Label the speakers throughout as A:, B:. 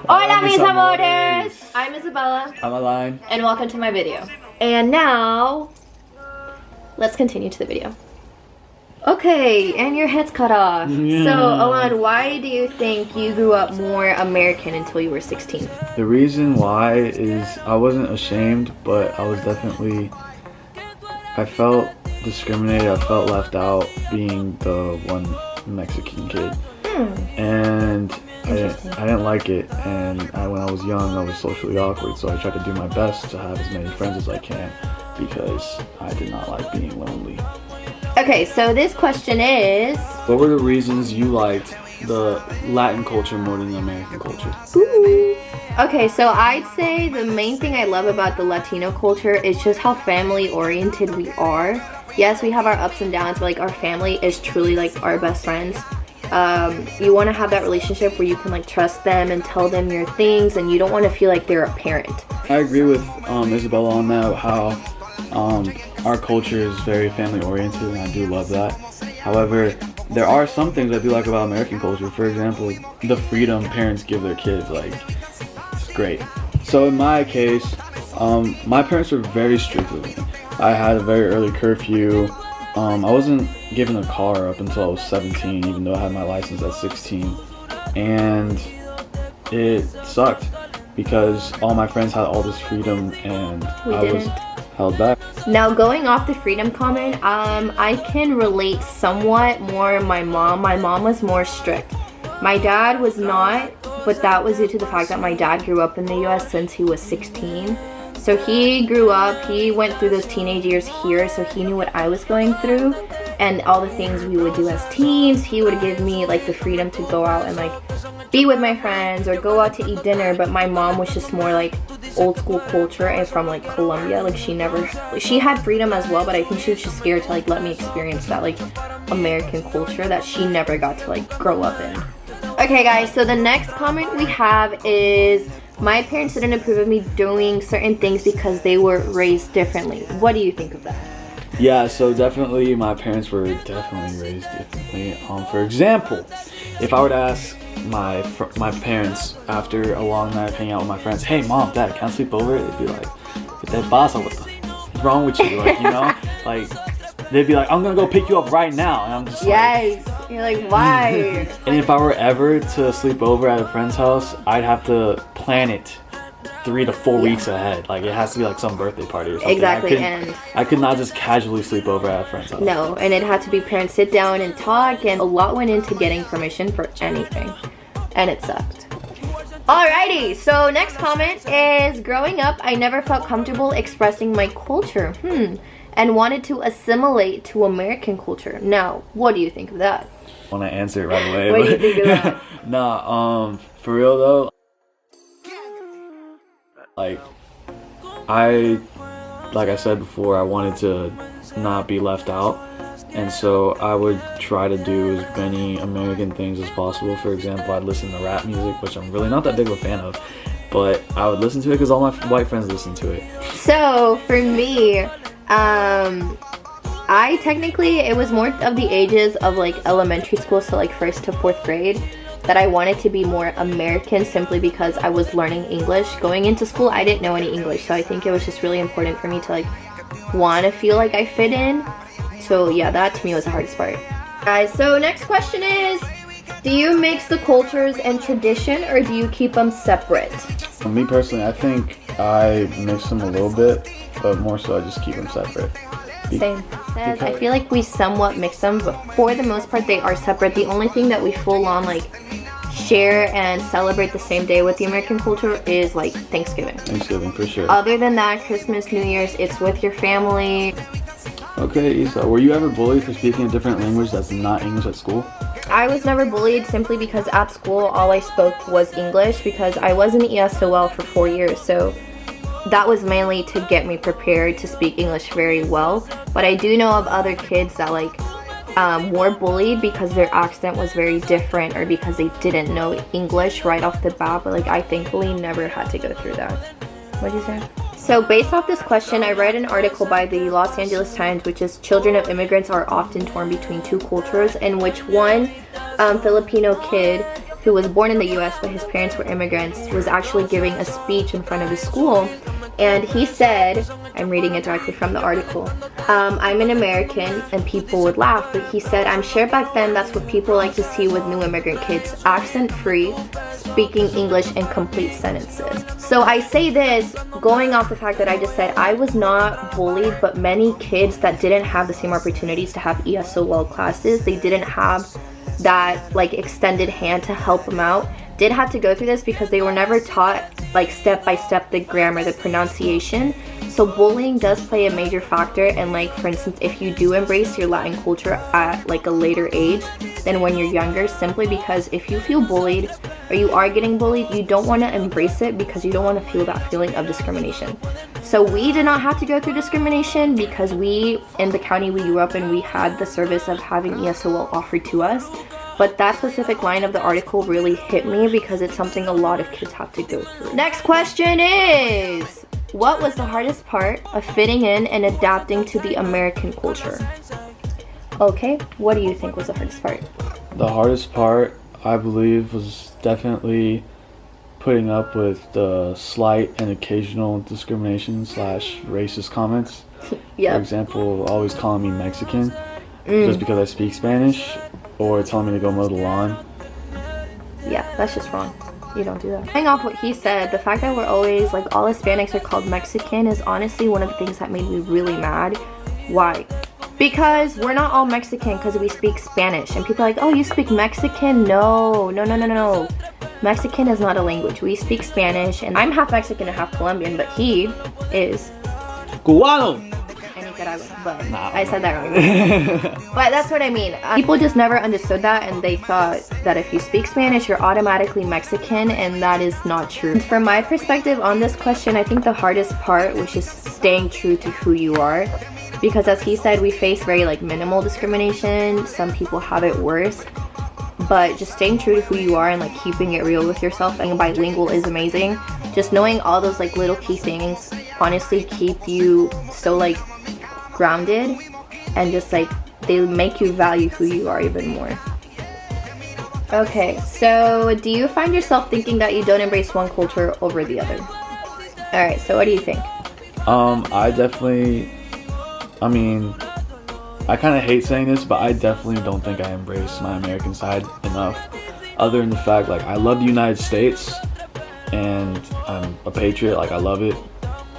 A: Hola mis amores! I'm Isabella.
B: I'm Alain.
A: And welcome to my video. And now, let's continue to the video. Okay, and your head's cut off.
B: Yeah.
A: So, Alain, why do you think you grew up more American until you were 16?
B: The reason why is I wasn't ashamed, but I was definitely, I felt discriminated, I felt left out being the one Mexican kid. And I didn't like it, and when I was young I was socially awkward, so I tried to do my best to have as many friends as I can because I did not like being lonely.
A: Okay, so this question is...
B: What were the reasons you liked the Latin culture more than the American culture?
A: Ooh. Okay, so I'd say the main thing I love about the Latino culture is just how family oriented we are. Yes, we have our ups and downs, but like our family is truly like our best friends. You want to have that relationship where you can like trust them and tell them your things, and you don't want to feel like they're a parent.
B: I agree with Isabella on that, how our culture is very family oriented, and I do love that. However, there are some things I do like about American culture. For example, the freedom parents give their kids, like, it's great. So in my case, my parents were very strict with me. I had a very early curfew. I wasn't given a car up until I was 17, even though I had my license at 16. And it sucked because all my friends had all this freedom and I was held back.
A: Now, going off the freedom comment, I can relate somewhat more my mom. My mom was more strict. My dad was not, but that was due to the fact that my dad grew up in the US since he was 16. So he grew up, he went through those teenage years here, so he knew what I was going through and all the things we would do as teens. He would give me like the freedom to go out and like be with my friends or go out to eat dinner, but my mom was just more like old school culture and from like Colombia. Like she had freedom as well, but I think she was just scared to like let me experience that like American culture that she never got to like grow up in. Okay guys, so the next comment we have is, my parents didn't approve of me doing certain things because they were raised differently. What do you think of that?
B: Yeah, so definitely my parents were definitely raised differently. For example, if I were to ask my parents after a long night of hanging out with my friends, hey mom, dad, can I sleep over? They'd be like, ¿Qué te pasa? What's wrong with you? Like, you know, like they'd be like, I'm gonna go pick you up right now, and I'm just
A: yes. Like, you're like, why?
B: And if I were ever to sleep over at a friend's house, I'd have to plan it 3 to 4 weeks ahead. Like it has to be like some birthday party or something.
A: Exactly.
B: I could not just casually sleep over at a friend's house.
A: No, and it had to be parents sit down and talk, and a lot went into getting permission for anything, and it sucked. Alrighty, so next comment is, growing up I never felt comfortable expressing my culture and wanted to assimilate to American culture. Now, what do you think of that?
B: I want to answer it right away.
A: What do you think of that?
B: Nah, for real though, like I said before, I wanted to not be left out, and so I would try to do as many American things as possible. For example, I'd listen to rap music, which I'm really not that big of a fan of, but I would listen to it because all my white friends listen to it. So
A: for me, I technically, it was more of the ages of like elementary school, so like 1st to 4th grade, that I wanted to be more American, simply because I was learning English. Going into school, I didn't know any English, so I think it was just really important for me to like want to feel like I fit in. So yeah, that to me was the hardest part. Guys, so next question is, do you mix the cultures and tradition, or do you keep them separate?
B: For me personally, I think I mix them a little bit, but more so I just keep them separate.
A: Same. I feel like we somewhat mix them, but for the most part they are separate. The only thing that we full on like share and celebrate the same day with the American culture is like Thanksgiving.
B: Thanksgiving, for sure.
A: Other than that, Christmas, New Year's, it's with your family.
B: Okay, Isa, were you ever bullied for speaking a different language that's not English at school?
A: I was never bullied, simply because at school all I spoke was English, because I was in ESOL for 4 years, so that was mainly to get me prepared to speak English very well. But I do know of other kids that like were bullied because their accent was very different, or because they didn't know English right off the bat, but like I thankfully never had to go through that. What'd you say? So based off this question, I read an article by the Los Angeles Times, which is, children of immigrants are often torn between two cultures, in which one Filipino kid who was born in the US but his parents were immigrants, was actually giving a speech in front of his school, and he said, I'm reading it directly from the article, I'm an American, and people would laugh, but he said, I'm sure back then that's what people like to see with new immigrant kids, accent-free, speaking English in complete sentences. So I say this going off the fact that I just said I was not bullied, but many kids that didn't have the same opportunities to have ESOL classes, they didn't have that like extended hand to help them out, did have to go through this because they were never taught like step by step the grammar, the pronunciation. So bullying does play a major factor, and like for instance, if you do embrace your Latin culture at like a later age than when you're younger, simply because if you feel bullied or you are getting bullied, you don't want to embrace it because you don't want to feel that feeling of discrimination. So we did not have to go through discrimination because we, in the county we grew up in, we had the service of having ESOL offered to us. But that specific line of the article really hit me because it's something a lot of kids have to go through. Next question is, what was the hardest part of fitting in and adapting to the American culture? Okay, what do you think was the hardest part?
B: The hardest part, I believe, was definitely putting up with the slight and occasional discrimination / racist comments.
A: Yeah.
B: For example, always calling me Mexican just because I speak Spanish, or telling me to go mow the lawn.
A: Yeah, that's just wrong. You don't do that. Going off what he said, the fact that we're always, like, all Hispanics are called Mexican is honestly one of the things that made me really mad. Why? Because we're not all Mexican because we speak Spanish. And people are like, oh, you speak Mexican? No. Mexican is not a language. We speak Spanish, and I'm half Mexican and half Colombian, but he is
B: Cubano!
A: But I said that wrong. But that's what I mean. People just never understood that, and they thought that if you speak Spanish, you're automatically Mexican, and that is not true. From my perspective on this question, I think the hardest part was just staying true to who you are. Because as he said, we face very like minimal discrimination. Some people have it worse. But just staying true to who you are and like keeping it real with yourself, and bilingual is amazing. Just knowing all those like little key things honestly keep you so like grounded, and just like they make you value who you are even more. Okay, so do you find yourself thinking that you don't embrace one culture over the other? Alright, so what do you think?
B: I kind of hate saying this, but I definitely don't think I embrace my American side enough. Other than the fact, like, I love the United States, and I'm a patriot, like, I love it.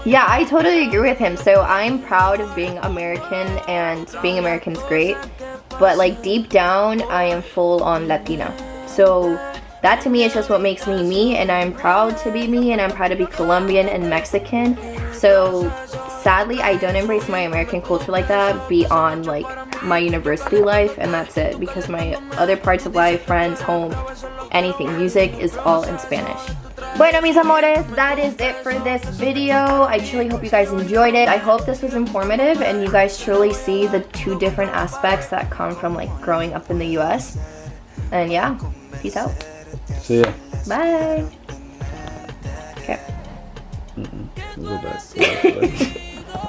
A: Yeah, I totally agree with him. So I'm proud of being American, and being American's great. But like deep down, I am full on Latina. So that to me is just what makes me me, and I'm proud to be me, and I'm proud to be Colombian and Mexican. So sadly, I don't embrace my American culture like that beyond like my university life, and that's it. Because my other parts of life, friends, home, anything, music is all in Spanish. Bueno, mis amores, that is it for this video. I truly hope you guys enjoyed it. I hope this was informative and you guys truly see the two different aspects that come from like growing up in the US. And yeah, peace out.
B: See ya.
A: Bye. Okay.
B: Go back.